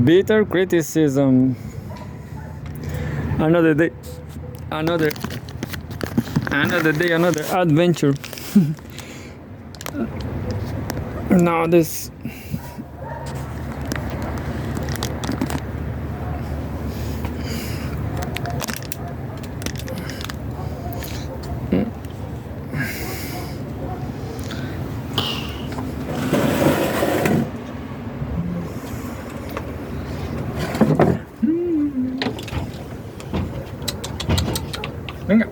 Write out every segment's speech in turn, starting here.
Bitter criticism. Another day, another day, another adventure. Now this. Venga.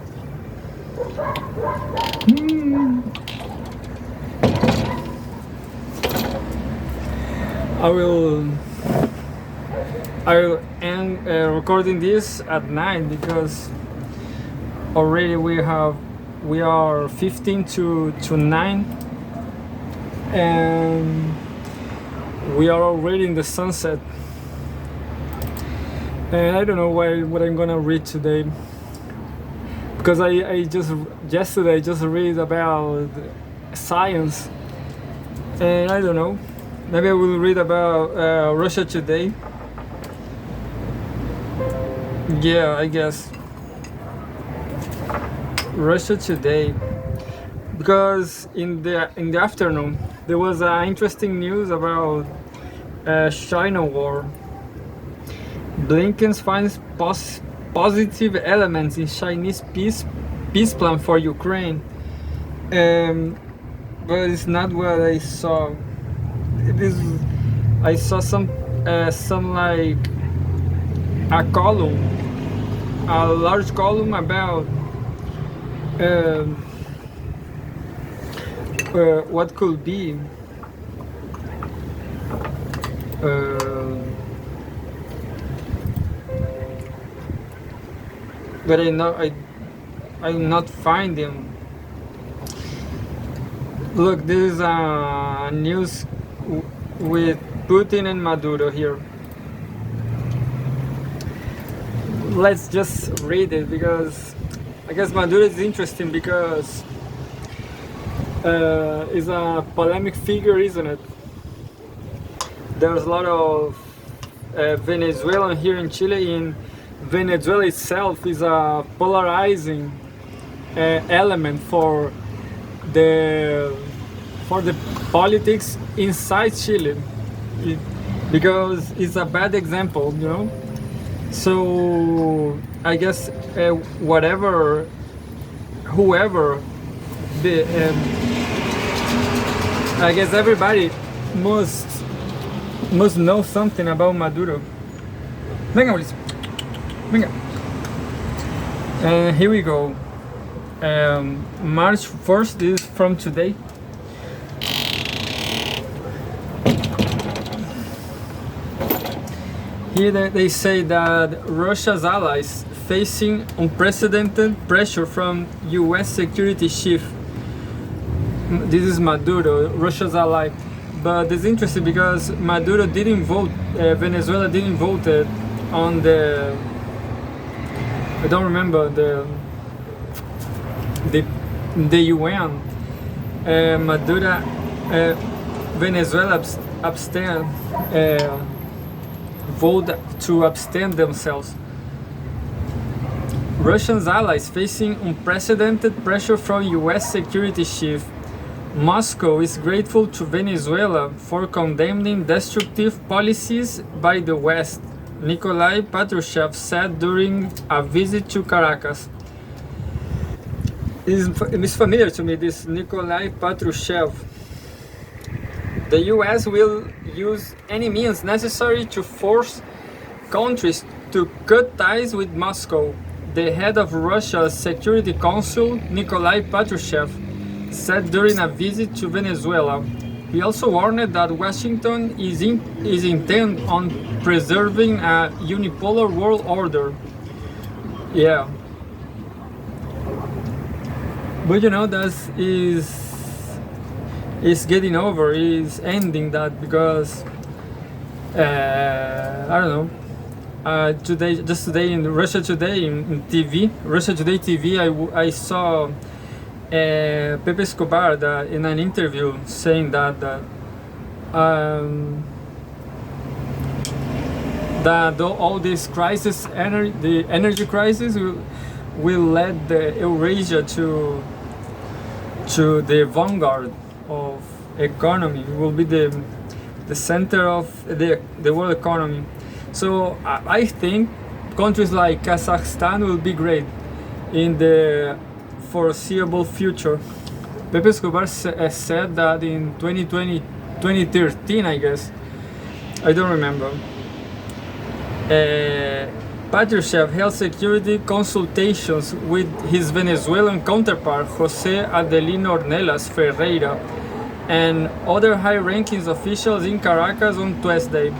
I will end recording this at night because already we are 15 to 9 and we are already in the sunset, and I don't know what I'm gonna read today, because I just yesterday I just read about science, and I don't know, maybe I will read about Russia Today. Yeah, I guess Russia Today, because in the afternoon there was interesting news about China war. Blinken finds positive elements in Chinese peace plan for Ukraine, but it's not what I saw. I saw some like a column, a large column about what could be but I'm not finding. Look, this is news with Putin and Maduro here. Let's just read it, because I guess Maduro is interesting because is a polemic figure, isn't it? There's a lot of Venezuelan here in Chile. In Venezuela itself is a polarizing element for the politics inside Chile, because it's a bad example, you know. So I guess whoever I guess everybody must know something about Maduro. Venga, Mauricio. Venga. And here we go. March 1st is from today. Here they say that Russia's allies facing unprecedented pressure from U.S. security chief. This is Maduro, Russia's ally. But it's interesting because Maduro didn't vote, Venezuela didn't vote on the, I don't remember, the UN. Maduro, Venezuela abstain, vote to abstain themselves. Russia's allies facing unprecedented pressure from U.S. security chief. Moscow is grateful to Venezuela for condemning destructive policies by the West, Nikolai Patrushev said during a visit to Caracas. It's familiar to me, this Nikolai Patrushev. The US will use any means necessary to force countries to cut ties with Moscow, the head of Russia's Security Council, Nikolai Patrushev, said during a visit to Venezuela. He also warned that Washington is intent on preserving a unipolar world order. Yeah. But you know, that is getting over, is ending that, because I don't know. Today in Russia Today in TV, Russia Today TV, I saw Pepe Escobar in an interview saying that that all this crisis, the energy crisis, will lead the Eurasia to the vanguard of economy. It will be the center of the world economy. So I think countries like Kazakhstan will be great in the foreseeable future. Pepe Escobar said that in 2013, I guess, I don't remember, Patrushev held security consultations with his Venezuelan counterpart Jose Adelino Ornelas Ferreira and other high-ranking officials in Caracas on Tuesday.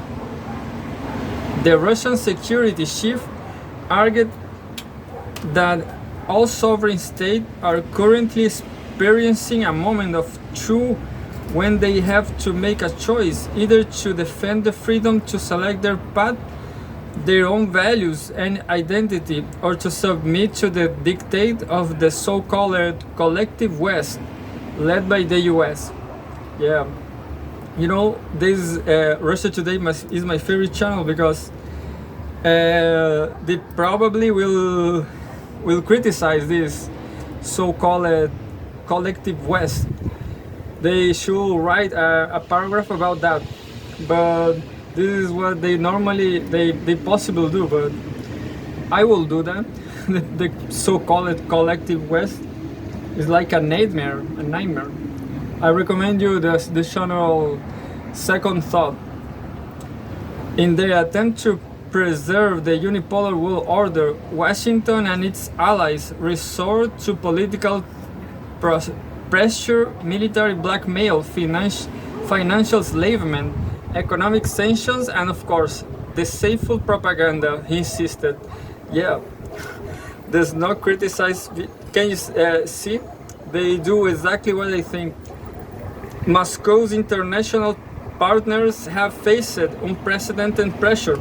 The Russian security chief argued that all sovereign states are currently experiencing a moment of truth when they have to make a choice, either to defend the freedom to select their path, their own values and identity, or to submit to the dictate of the so-called collective West, led by the US. Yeah, you know, this Russia Today is my favorite channel because they probably will criticize this so-called collective West. They should write a paragraph about that, but this is what they normally they possibly do. But I will do that. The so-called collective West is like a nightmare. I recommend you the channel Second Thought. In their attempt to preserve the unipolar world order, Washington and its allies resort to political pressure, military blackmail, financial enslavement, economic sanctions, and of course, deceitful propaganda, he insisted. Yeah, does not criticize. Can you see? They do exactly what they think. Moscow's international partners have faced unprecedented pressure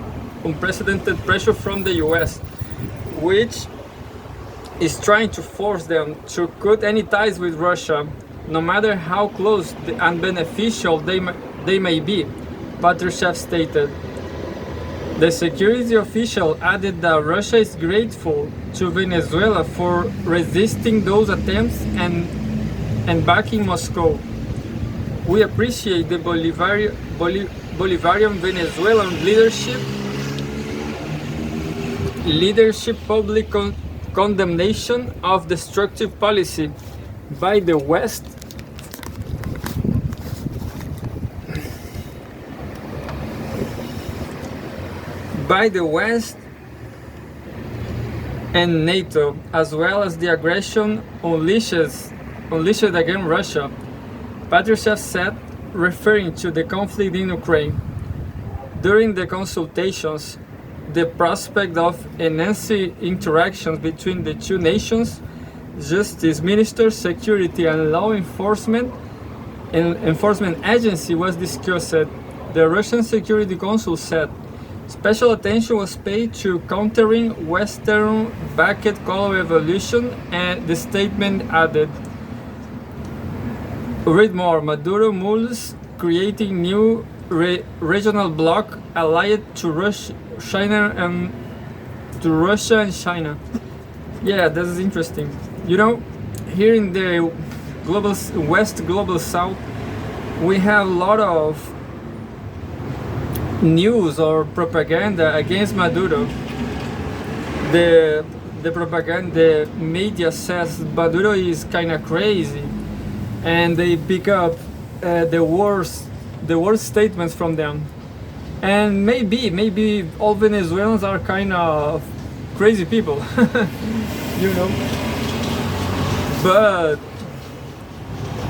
from the US, which is trying to force them to cut any ties with Russia, no matter how close and beneficial they may be, Patrushev stated. The security official added that Russia is grateful to Venezuela for resisting those attempts and backing Moscow. We appreciate the Bolivarian Venezuelan leadership public condemnation of destructive policy by the West and NATO, as well as the aggression unleashed against Russia, Patrushev said, referring to the conflict in Ukraine. During the consultations, the prospect of enhanced interactions between the two nations, justice ministers, security and law enforcement agency was discussed. The Russian Security Council said special attention was paid to countering Western-backed color revolution, and the statement added, read more, Maduro moves creating new regional bloc allied to Russia and China. Yeah, that is interesting. You know, here in the global south, we have a lot of news or propaganda against Maduro. The propaganda media says Maduro is kind of crazy, and they pick up the worst statements from them. And maybe all Venezuelans are kind of crazy people, you know.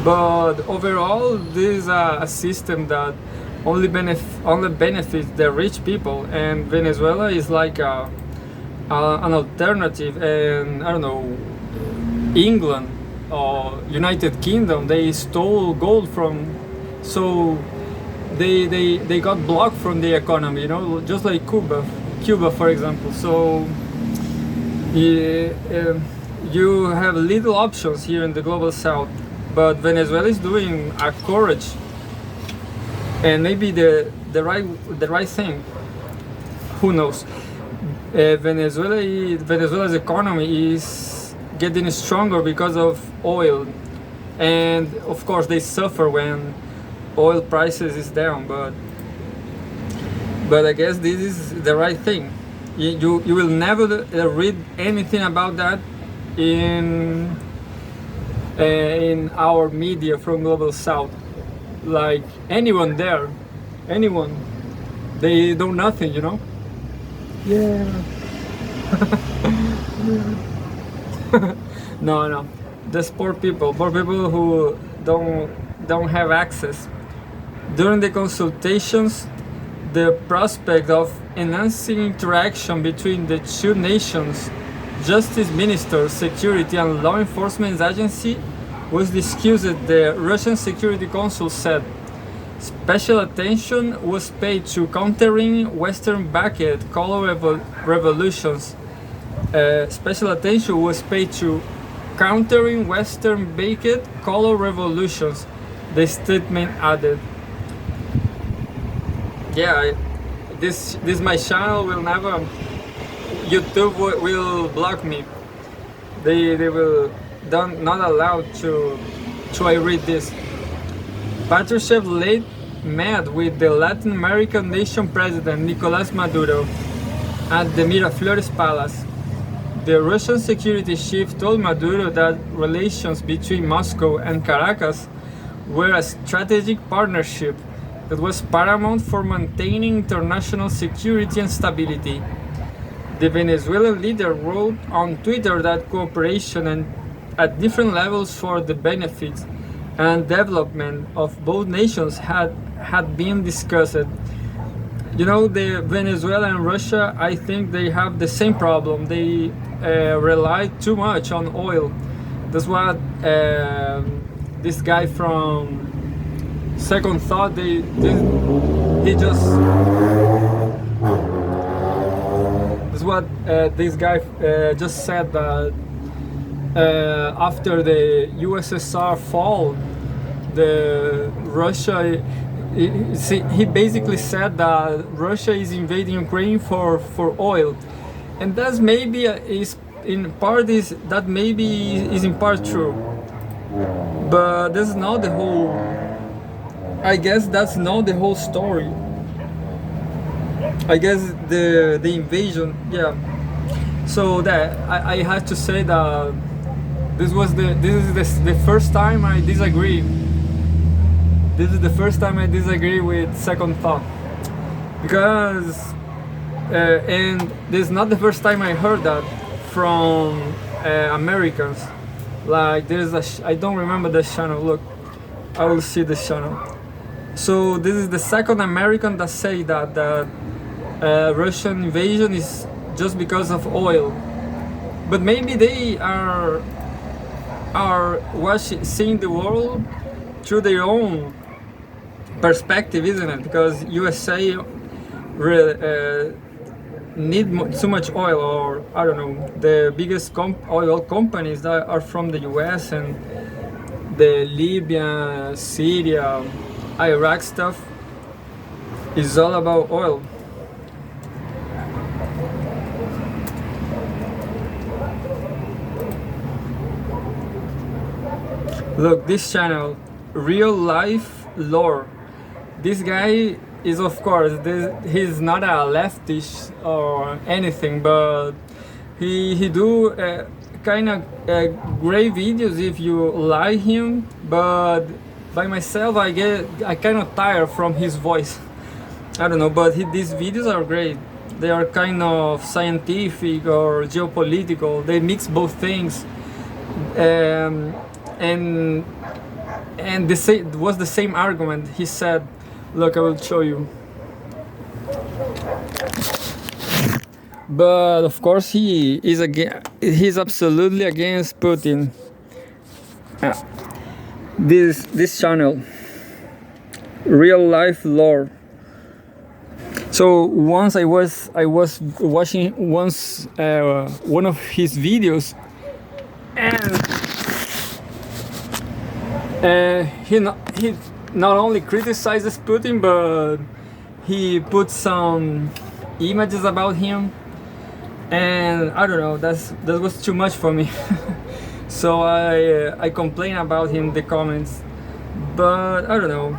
But overall, this is a system that only benefits the rich people, and Venezuela is like an alternative. And I don't know, England or United Kingdom, they stole gold from, so they got blocked from the economy, you know, just like Cuba for example. So you have little options here in the global south, but Venezuela is doing a courage and maybe the right thing. who knows? Venezuela's economy is getting stronger because of oil, and of course they suffer when oil prices is down. But I guess this is the right thing. You will never read anything about that in our media from Global South. Like anyone, they know nothing, you know. Yeah. No, just poor people who don't have access. During the consultations, the prospect of enhancing interaction between the two nations, justice ministers, security and law enforcement agency was discussed. The Russian Security Council said special attention was paid to countering Western-backed color revolutions. Special attention was paid to countering Western-backed color revolutions, the statement added. Yeah, this my channel will never. YouTube will block me. They will not allowed to I read this. Patrushev late met with the Latin American nation president Nicolás Maduro at the Miraflores Palace. The Russian security chief told Maduro that relations between Moscow and Caracas were a strategic partnership that was paramount for maintaining international security and stability. The Venezuelan leader wrote on Twitter that cooperation and at different levels for the benefits and development of both nations had been discussed. You know, the Venezuela and Russia, I think they have the same problem. They rely too much on oil. That's what this guy from Second Thought, he just. That's what this guy just said, that after the USSR fall, the Russia. He basically said that Russia is invading Ukraine for oil, and that's maybe is in part true, but that's not the whole. I guess that's not the whole story. I guess the invasion, yeah. So that I have to say that this is the first time I disagree. This is the first time I disagree with Second Thought, because and this is not the first time I heard that from Americans. Like I don't remember this channel. Look, I will see this channel. So this is the second American that say that Russian invasion is just because of oil, but maybe they are seeing the world through their own perspective, isn't it? Because USA need too much oil, or I don't know, the biggest oil companies that are from the US, and the Libya, Syria, Iraq stuff is all about oil. Look, this channel, Real Life Lore. This guy is, of course, he's not a leftist or anything, but he do kind of great videos if you like him. But by myself, I kind of tired from his voice. I don't know, but these videos are great. They are kind of scientific or geopolitical. They mix both things, and it was the same argument. He said, look, I will show you. But of course he's absolutely against Putin. This channel, Real Life Lore. So once I was watching one of his videos, and he not only criticizes Putin, but he put some images about him, and I don't know, that was too much for me. So I complain about him in the comments, but I don't know.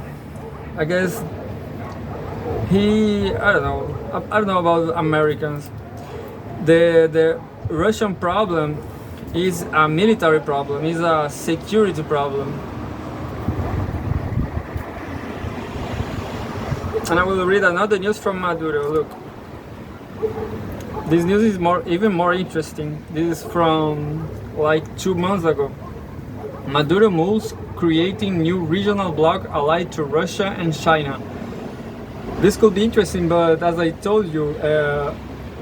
I guess I don't know about Americans. The Russian problem is a military problem, is a security problem. And I will read another news from Maduro. Look, this news is even more interesting. This is from like 2 months ago. Maduro moves creating new regional bloc allied to Russia and China. This could be interesting, but as I told you,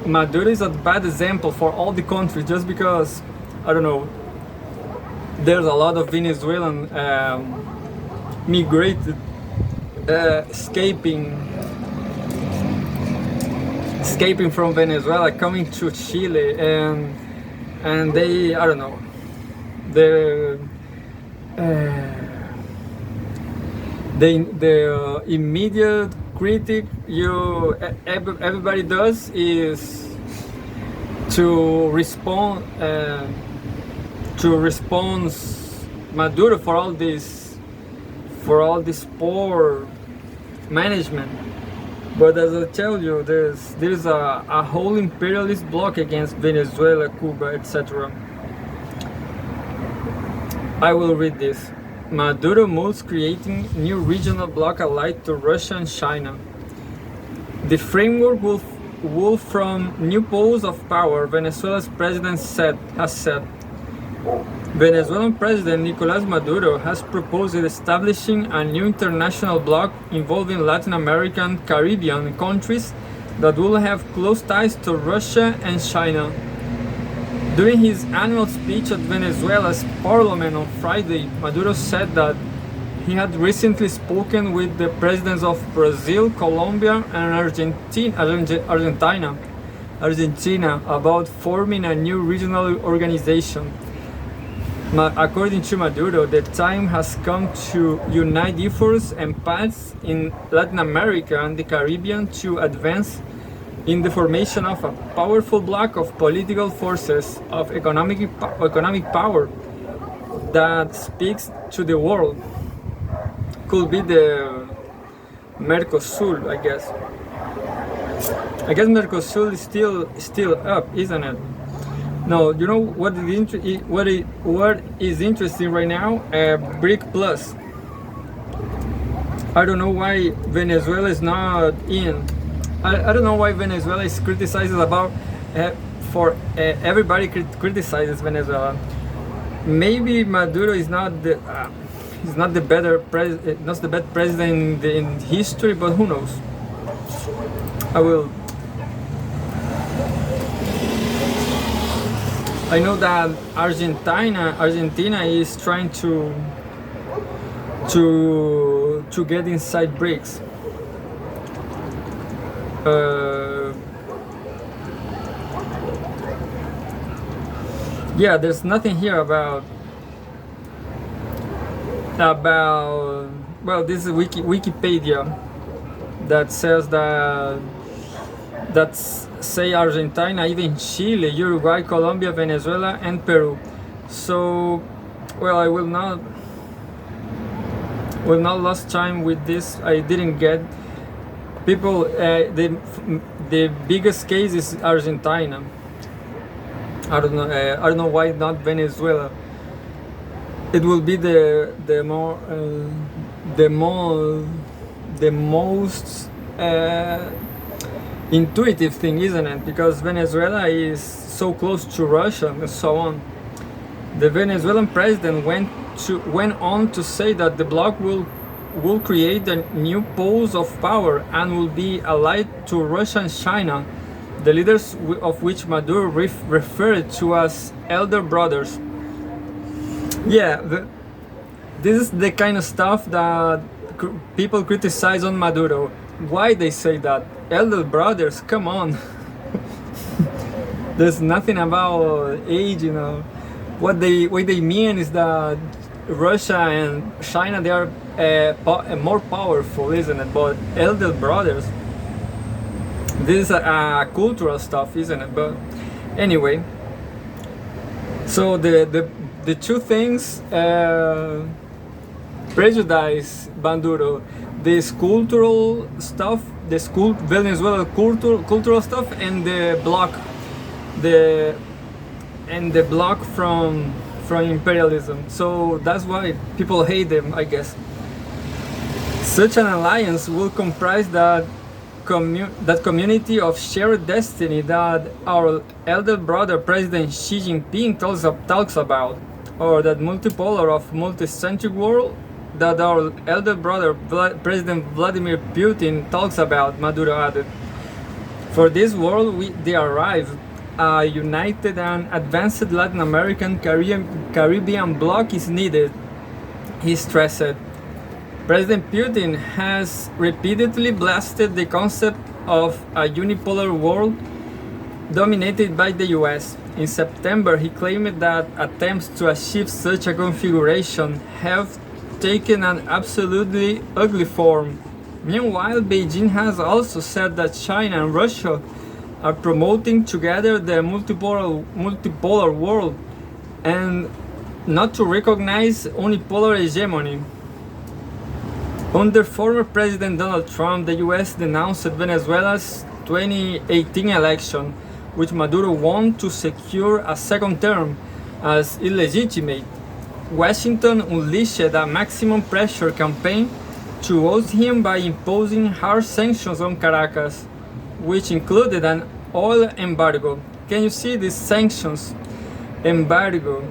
Maduro is a bad example for all the countries, just because, I don't know, there's a lot of Venezuelan migrated, escaping from Venezuela, coming to Chile, and they, I don't know, the immediate critic everybody does is to respond Maduro for all this poor management. But as I tell you, there's a whole imperialist bloc against Venezuela, Cuba, etc. I will read this. Maduro moves creating new regional bloc allied to Russia and China. The framework will from new poles of power, Venezuela's president has said. Venezuelan President Nicolás Maduro has proposed establishing a new international bloc involving Latin American, Caribbean countries that will have close ties to Russia and China. During his annual speech at Venezuela's parliament on Friday, Maduro said that he had recently spoken with the presidents of Brazil, Colombia, and Argentina about forming a new regional organization. According to Maduro, the time has come to unite efforts and paths in Latin America and the Caribbean to advance in the formation of a powerful bloc of political forces of economic power that speaks to the world. Could be the Mercosur, I guess. I guess Mercosur is still up, isn't it? No, you know what is interesting right now? BRIC Plus. I don't know why Venezuela is not in. I don't know why Venezuela is criticized about. Everybody criticizes Venezuela. Maybe Maduro is not the best president in history, but who knows? I know that Argentina is trying to get inside BRICS. Yeah, there's nothing here about well, this is Wikipedia that says say Argentina, even Chile, Uruguay, Colombia, Venezuela, and Peru. So, well, I will not lose time with this. I didn't get people. The biggest case is Argentina. I don't know why not Venezuela. It will be the most intuitive thing, isn't it? Because Venezuela is so close to Russia and so on. The Venezuelan president went on to say that the bloc will create a new poles of power and will be allied to Russia and China, the leaders of which Maduro referred to as elder brothers. Yeah, this is the kind of stuff that people criticize on Maduro. Why they say that? Elder brothers, come on. There's nothing about age, you know. What they mean is that Russia and China, they are more powerful, isn't it? But elder brothers, This is cultural stuff, isn't it? But anyway, so the two things prejudice Maduro: this cultural stuff, the Venezuela cultural stuff, and the the block from imperialism. So that's why people hate them, I guess. Such an alliance will comprise that community of shared destiny that our elder brother President Xi Jinping talks about, or that multipolar of multi-centric world that our elder brother President Vladimir Putin talks about, Maduro added. For this world they arrive, a united and advanced Latin American Caribbean bloc is needed, he stressed. President Putin has repeatedly blasted the concept of a unipolar world dominated by the US. In September, he claimed that attempts to achieve such a configuration have taken an absolutely ugly form. Meanwhile, Beijing has also said that China and Russia are promoting together the multipolar world and not to recognize unipolar hegemony. Under former President Donald Trump, the US denounced Venezuela's 2018 election, which Maduro won to secure a second term, as illegitimate. Washington unleashed a maximum pressure campaign to oust him by imposing harsh sanctions on Caracas, which included an oil embargo. Can you see these sanctions? Embargo.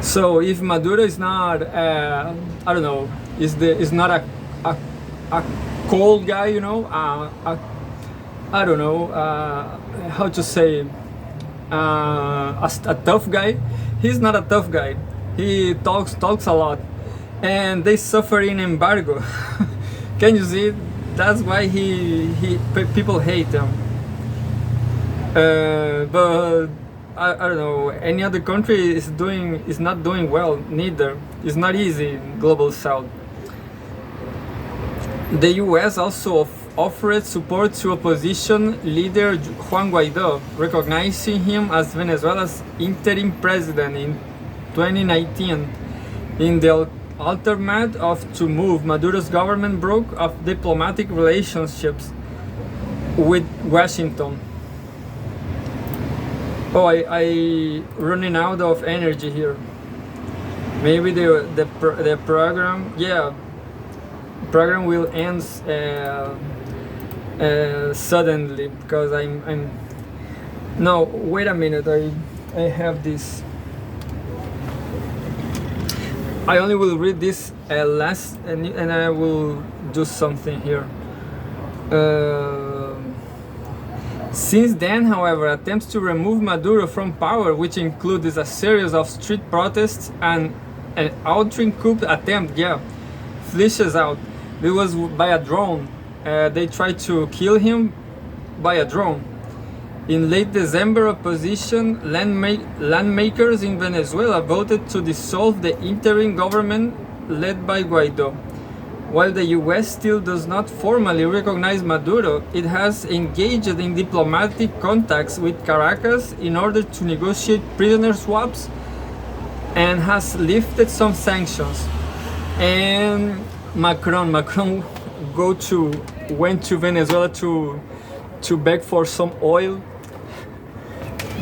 So if Maduro is not, I don't know, is not a cold guy, you know, I don't know how to say, a tough guy. He's not a tough guy. He talks a lot, and they suffer in embargo. Can you see? That's why people hate him. But I don't know, any other country is not doing well neither. It's not easy in Global South. The US also offered support to opposition leader Juan Guaido, recognizing him as Venezuela's interim president in 2019. In the aftermath of to move, Maduro's government broke off diplomatic relationships with Washington. Oh, I running out of energy here. Maybe the program, yeah, program will end suddenly because I'm. No, wait a minute. I have this. I only will read this last, and I will do something here. Since then, however, attempts to remove Maduro from power, which includes a series of street protests and an outright coup attempt, flashes out. It was by a drone. They tried to kill him by a drone. In late December, opposition landmakers in Venezuela voted to dissolve the interim government led by Guaido. While the US still does not formally recognize Maduro, it has engaged in diplomatic contacts with Caracas in order to negotiate prisoner swaps and has lifted some sanctions. And Macron went to Venezuela to beg for some oil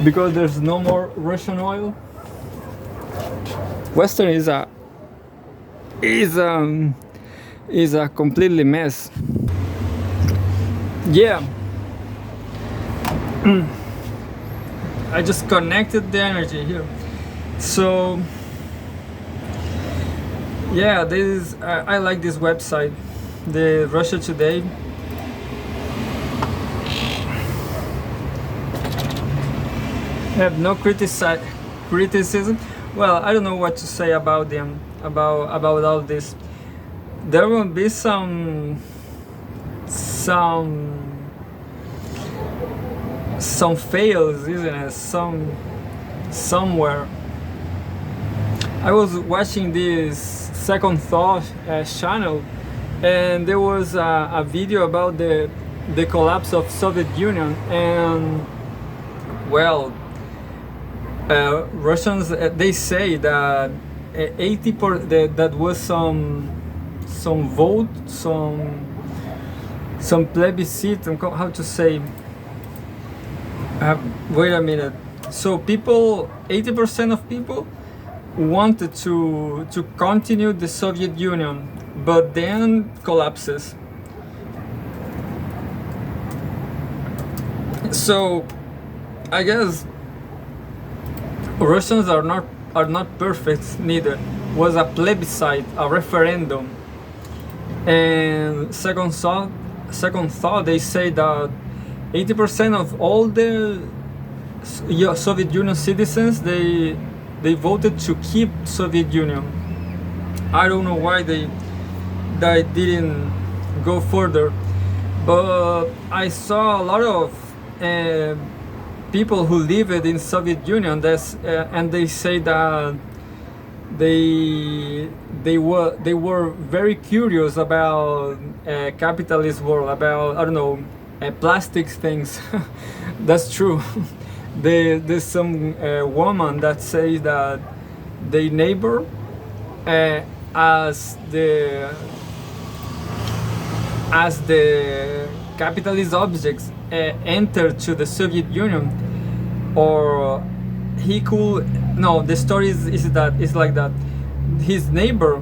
because there's no more Russian oil. Western is a completely mess. Yeah. I just connected the energy here. So yeah, this is I like this website, the Russia Today. I have no criticism. Well, I don't know what to say about them, about all this. There will be some fails, isn't it? Somewhere. I was watching this Second Thought channel, and there was a video about the collapse of Soviet Union, and well, Russians, they say that that was some vote, some plebiscite, how to say, wait a minute. So people, 80% of people wanted to continue the Soviet Union, but then collapses. So I guess Russians are not perfect neither. Was a plebiscite, a referendum, and second thought, they say that 80% of all the Soviet Union citizens, they voted to keep Soviet Union. I don't know why they didn't go further, but I saw a lot of people who lived in Soviet Union, and they say that they were very curious about capitalist world, about, I don't know, plastic things. That's true. There's some woman that says that the neighbor, as the capitalist objects entered to the Soviet Union, or he could, no, the story is that it's like that his neighbor,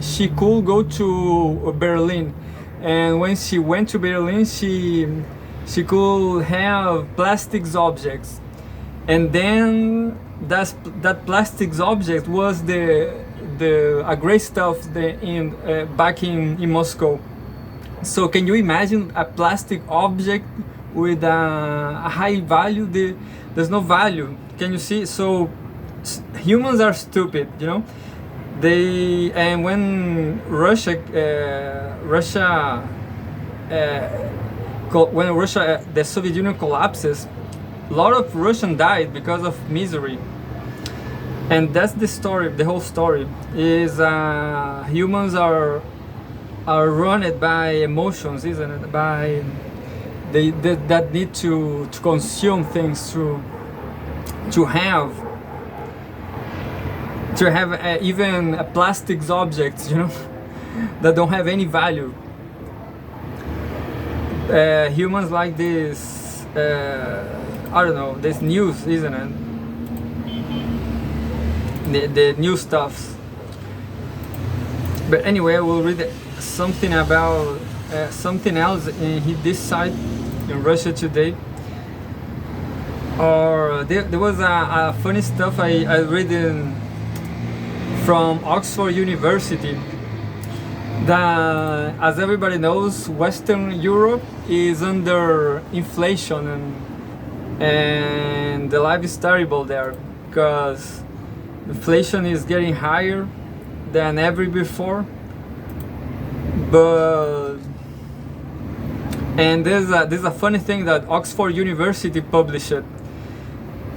she could go to Berlin, and when she went to Berlin, she could have plastics objects, and then that plastics object was a great stuff back in Moscow. So can you imagine a plastic object with a high value? There's no value. Can you see? So humans are stupid, you know. And when the Soviet Union collapses, a lot of Russians died because of misery. And that's the story. The whole story is humans are run by emotions, isn't it? By that need to consume things, to have even plastics objects, you know, that don't have any value. Humans like this, I don't know, this news, isn't it? The new stuffs. But anyway, we'll read something about something else in this site in Russia Today. Or there was a funny stuff I read from Oxford University, that, as everybody knows, Western Europe is under inflation, and the life is terrible there because inflation is getting higher than ever before. And there's a funny thing that Oxford University published.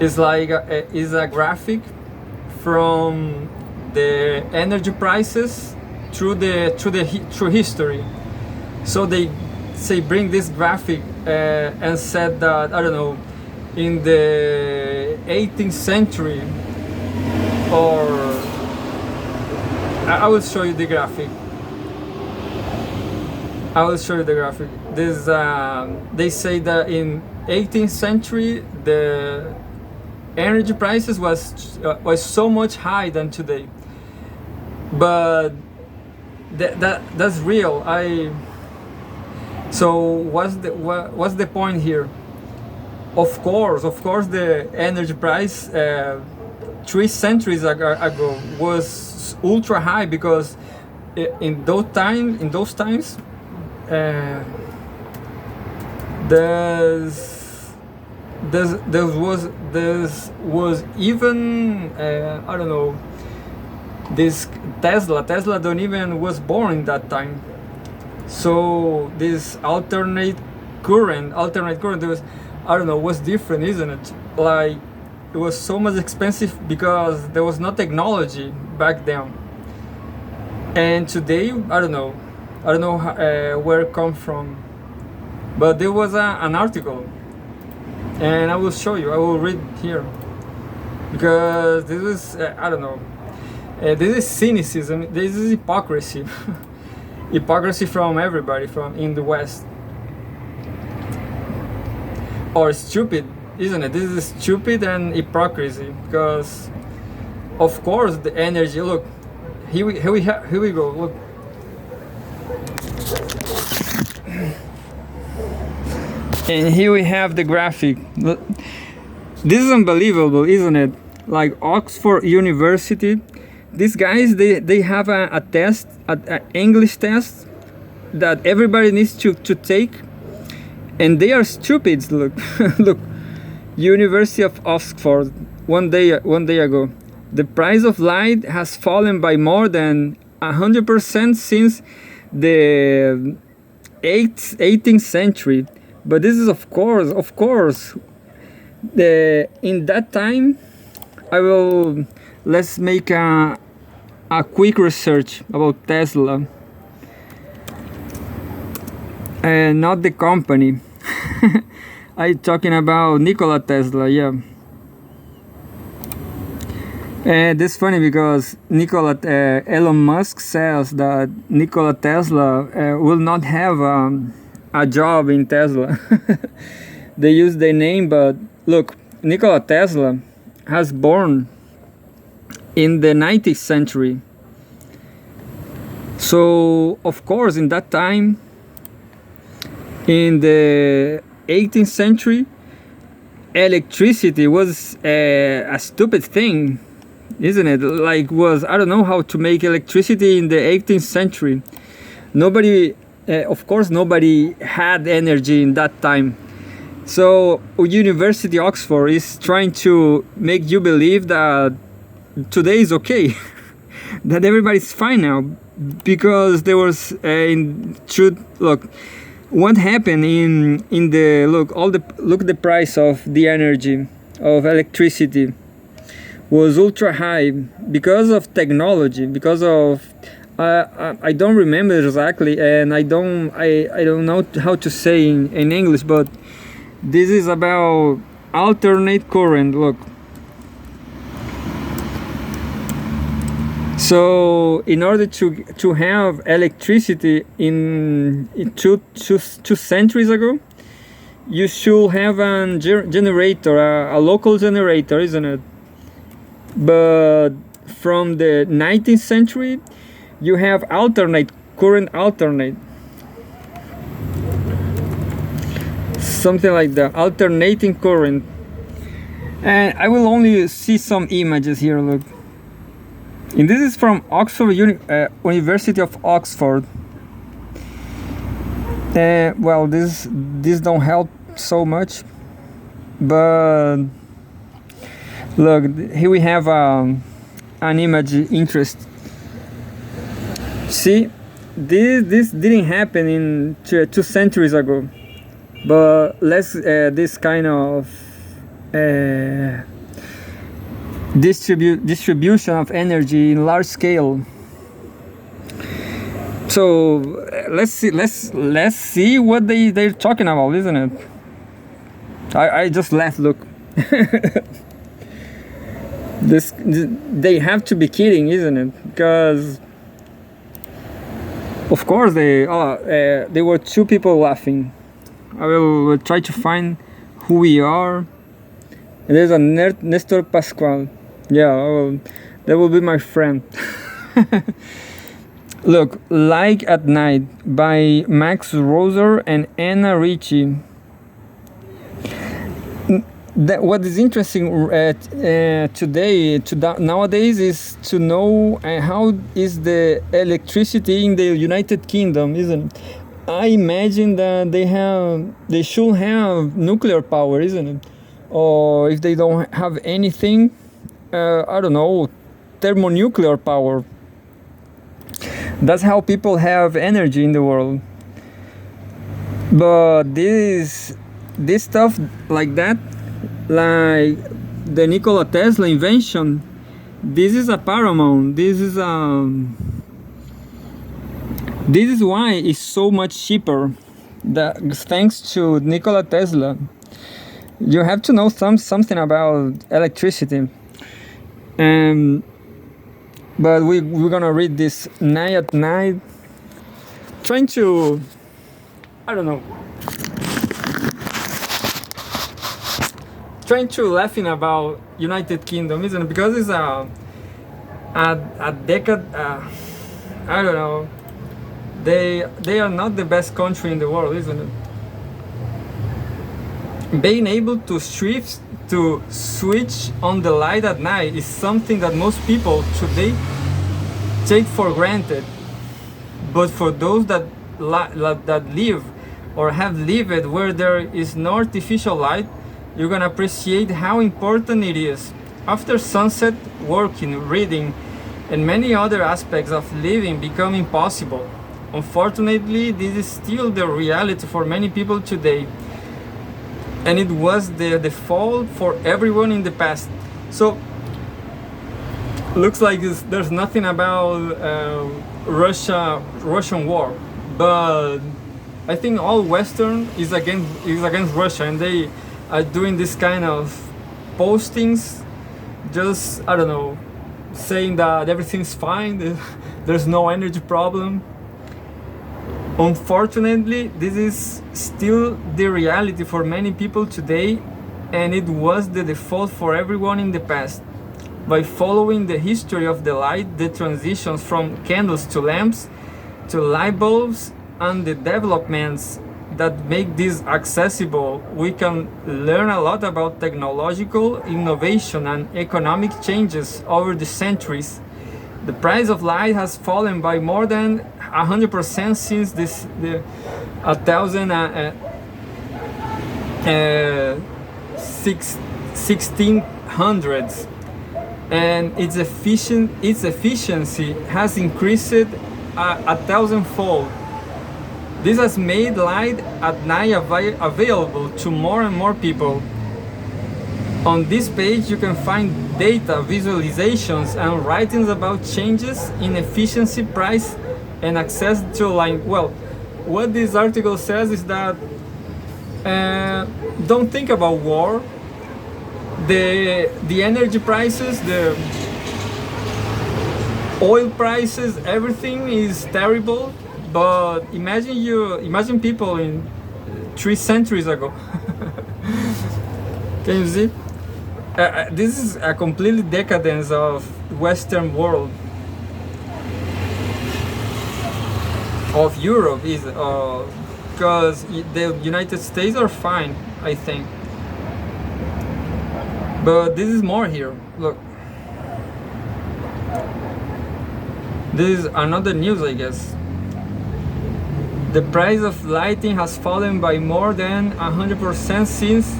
It's like is a graphic from the energy prices through history. So they bring this graphic and said that, I don't know, in the 18th century, or I will show you the graphic. This they say that in 18th century the energy prices was so much higher than today. But that's real. So what's the point here? Of course, the energy price 3 centuries ago was ultra high, because in those times there was even I don't know, this Tesla don't even was born in that time. So this alternate current there was, I don't know, was different, isn't it? Like, it was so much expensive because there was no technology back then. And today, I don't know, I don't know where it come from, but there was an article, and I will show you. I will read here, because this is I don't know. This is cynicism. This is hypocrisy. Hypocrisy from everybody from in the West. Or stupid, isn't it? This is stupid and hypocrisy, because of course the energy. Look, here we go. Look. And here we have the graphic. This is unbelievable, isn't it? Like Oxford University, these guys, they have a test, an English test that everybody needs to take, and they are stupids. Look, look, University of Oxford, one day ago, the price of light has fallen by more than 100% since the 18th century. But this is of course, in that time, let's make a quick research about Tesla, and not the company. I'm talking about Nikola Tesla, yeah. And it's funny because Elon Musk says that Nikola Tesla will not have a job in Tesla. They use their name, but look, Nikola Tesla has born in the 19th century. So, of course, in that time, in the 18th century, electricity was a stupid thing, isn't it? Like, I don't know how to make electricity in the 18th century. Nobody, of course, nobody had energy in that time. So, University Oxford is trying to make you believe that today is okay, that everybody's fine now, because there was look, what happened in the look the price of the energy of electricity was ultra high because of technology, because of I don't remember exactly, and I don't know how to say in English, but this is about alternate current. Look, so in order to have electricity in two centuries ago, you should have a generator, a local generator, isn't it? But from the 19th century, you have alternate current, something like that, alternating current. And I will only see some images here. Look, and this is from University of Oxford. Well, this don't help so much, but look, here we have an image interest. See, this didn't happen in 2 centuries ago, but this kind of distribution of energy in large scale. So let's see what they're talking about, isn't it? I just laughed. Look. They have to be kidding, isn't it? Because of course they were two people laughing. I will try to find who we are. And there's a Nestor Pascual. Yeah, that will be my friend. Look, Like at Night by Max Roser and Anna Ricci. What is interesting nowadays is to know how is the electricity in the United Kingdom, isn't it? I imagine that they should have nuclear power, isn't it? Or if they don't have anything, I don't know, thermonuclear power. That's how people have energy in the world. But this stuff like that, like the Nikola Tesla invention, this is a paramount. This is This is why it's so much cheaper. Thanks to Nikola Tesla. You have to know something about electricity. But we're gonna read this night at night, trying to, I don't know, trying to laughing about United Kingdom, isn't it? Because it's a decade. I don't know. They are not the best country in the world, isn't it? Being able to switch on the light at night is something that most people today take for granted. But for those that live or have lived where there is no artificial light, you're gonna appreciate how important it is. After sunset, working, reading, and many other aspects of living become impossible. Unfortunately, this is still the reality for many people today, and it was the default for everyone in the past. So looks like there's nothing about Russian war, but I think all Western is against Russia, and they are doing this kind of postings, just, I don't know, saying that everything's fine, there's no energy problem. Unfortunately, this is still the reality for many people today, and it was the default for everyone in the past. By following the history of the light, the transitions from candles to lamps to light bulbs, and the developments that make this accessible, we can learn a lot about technological innovation and economic changes over the centuries. The price of light has fallen by more than 100% since the 1600s, and its efficiency has increased a thousandfold. This has made light at night available to more and more people. On this page you can find data, visualizations, and writings about changes in efficiency, price, and access to light. Well, what this article says is that don't think about war. The energy prices, the oil prices, everything is terrible. But imagine people in 3 centuries ago. Can you see? This is a completely decadence of Western world, of Europe, is because the United States are fine, I think. But this is more here. Look, this is another news, I guess. The price of lighting has fallen by more than 100% since.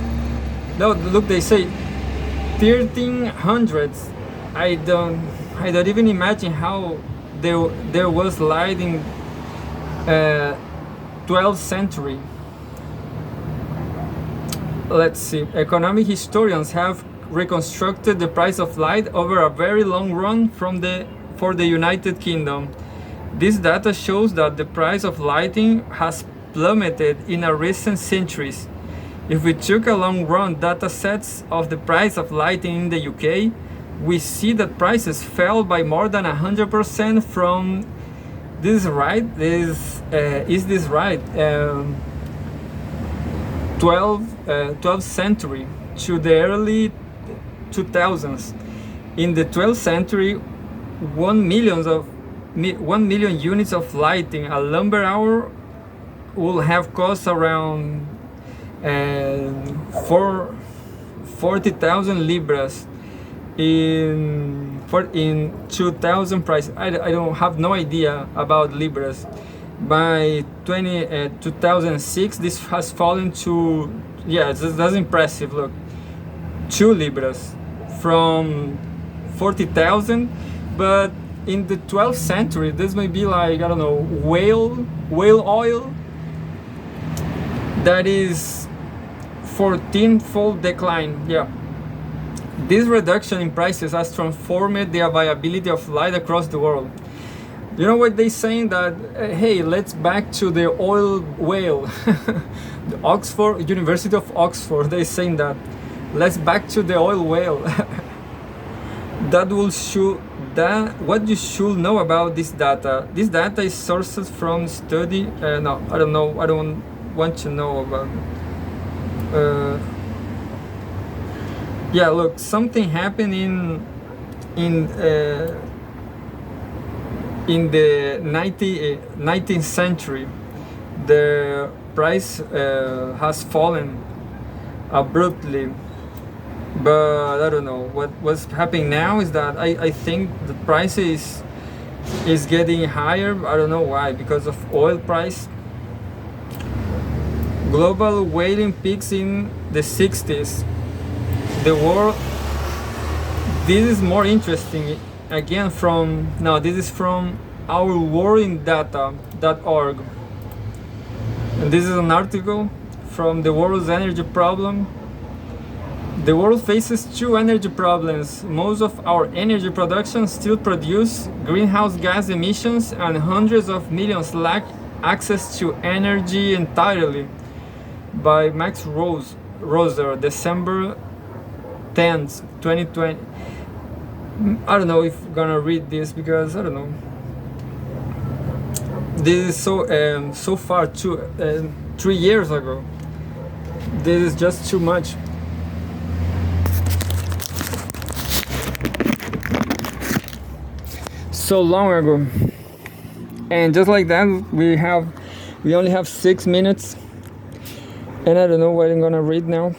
No, look, they say 1300s. I don't even imagine how there was light in 12th century. Let's see. Economic historians have reconstructed the price of light over a very long run for the United Kingdom. This data shows that the price of lighting has plummeted in recent centuries. If we took a long-run data sets of the price of lighting in the UK, we see that prices fell by more than 100% from this right. Is this right? 12th century to the early 2000s. In the 12th century, 1 million units of lighting a lumber hour will have cost around 40,000 libras in 2000 price. I don't have no idea about libras. By 2006, this has fallen to, yeah, that's impressive. Look, 2 libras from 40,000. But in the 12th century, this may be like, I don't know, whale oil. That is 14-fold decline. Yeah. This reduction in prices has transformed the availability of light across the world. You know what they saying that hey, let's back to the oil whale. The Oxford University of Oxford, they saying that let's back to the oil whale. That will show that what you should know about this data. This data is sourced from study. No, I don't know. I don't want to know about. Yeah, look, something happened in the 19th century. The price has fallen abruptly, but I don't know what's happening now is that I think the price is getting higher. I don't know why, because of oil price. Global whaling peaks in the 60s. The world. This is more interesting. Again, this is from ourworlddata.org, and this is an article from the world's energy problem. The world faces two energy problems. Most of our energy production still produce greenhouse gas emissions, and hundreds of millions lack access to energy entirely. By Max Roser, December 10th, 2020. I don't know if I'm gonna read this because I don't know. This is so far 3 years ago. This is just too much. So long ago, and just like that, we only have 6 minutes, and I don't know what I'm gonna read now.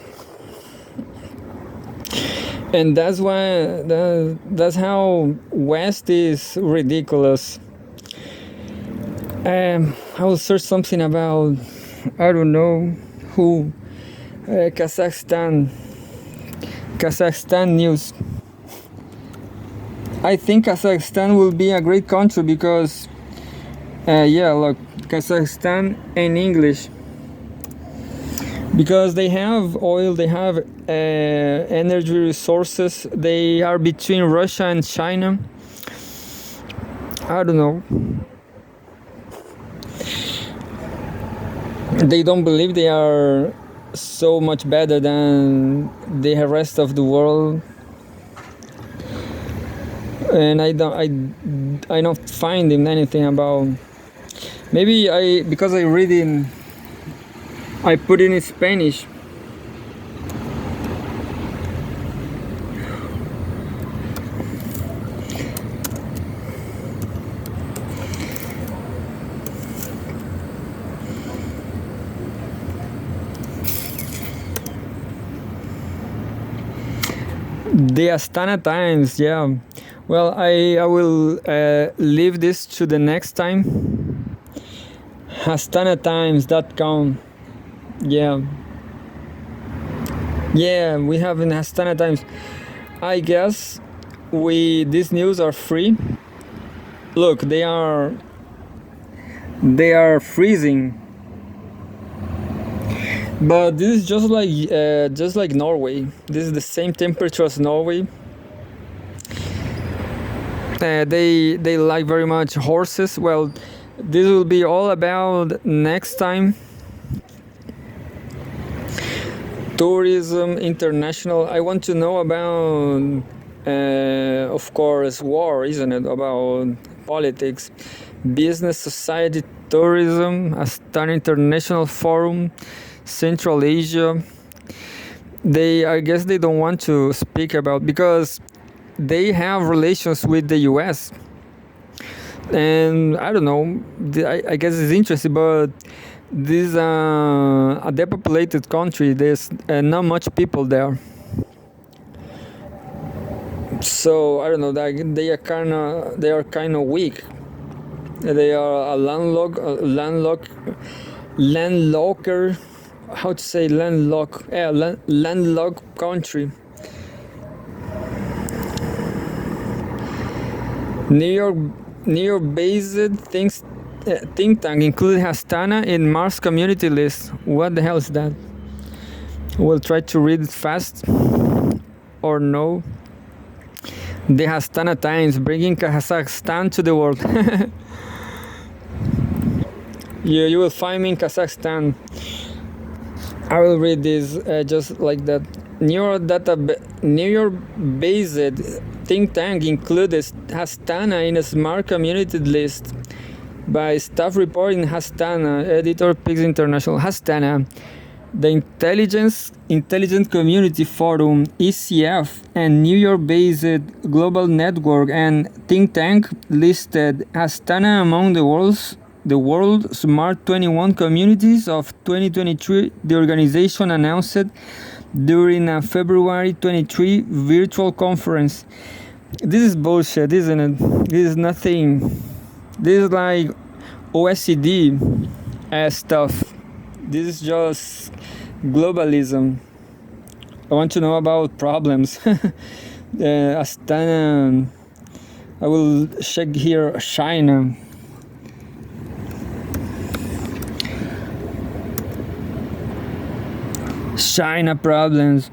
And that's why that's how West is ridiculous. I will search something about, I don't know who, Kazakhstan news. I think Kazakhstan will be a great country because look, Kazakhstan in English, because they have oil, they have energy resources. They are between Russia and China. I don't know. They don't believe they are so much better than the rest of the world, and I don't find anything about. Maybe because I read I put it in Spanish. The Astana Times, yeah. Well, I will leave this to the next time. AstanaTimes.com. Yeah, we have in Astana Times. I guess these news are free. Look, they are freezing. But this is just like Norway. This is the same temperature as Norway. They like very much horses. Well, this will be all about next time. Tourism international. I want to know about, of course, war, isn't it? About politics, business, society, tourism, Astana International Forum, Central Asia. I guess they don't want to speak about, because they have relations with the US, and I don't know, I guess it's interesting, but this is a depopulated country. There's not much people there, so I don't know, they are kind of weak. They are a landlocked, how to say landlocked? Landlocked country. New York-based think tank included Astana in Mars community list. What the hell is that? We'll try to read it fast, or no. The Astana Times, bringing Kazakhstan to the world. You will find me in Kazakhstan. I will read this just like that. New York-based think tank included Astana in a smart community list by staff report in Astana, editor Pigs International. Astana, the Intelligent Community Forum (ECF) and New York-based global network and think tank listed Astana among the world Smart 21 communities of 2023. The organization announced during a February 23 virtual conference. This is bullshit, isn't it? This is nothing. This is like OECD stuff. This is just globalism. I want to know about problems. Astana. I will check here China. China problems.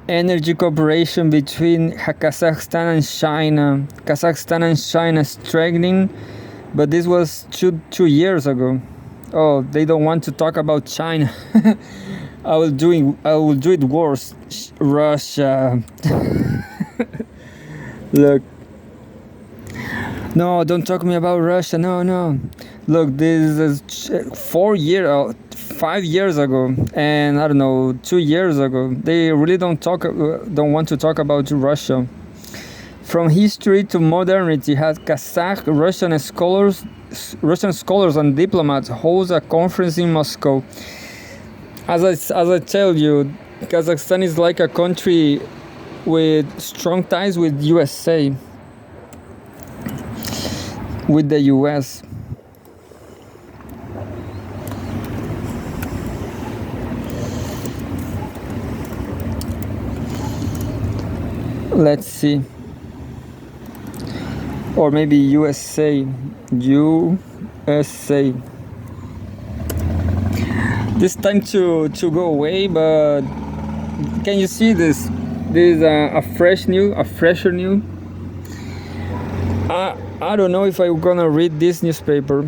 Energy cooperation between Kazakhstan and China. Kazakhstan and China struggling, but this was two years ago. Oh, they don't want to talk about China. I will do it worse. Russia. Look. No, don't talk to me about Russia. No. Look, this is 5 years ago, and I don't know, 2 years ago. They really don't want to talk about Russia. From history to modernity, has Kazakh Russian scholars and diplomats holds a conference in Moscow. As I tell you, Kazakhstan is like a country with strong ties with USA, with the US. Let's see. Or maybe USA. This time to go away, but can you see this? This is a fresher new. I don't know if I'm gonna read this newspaper.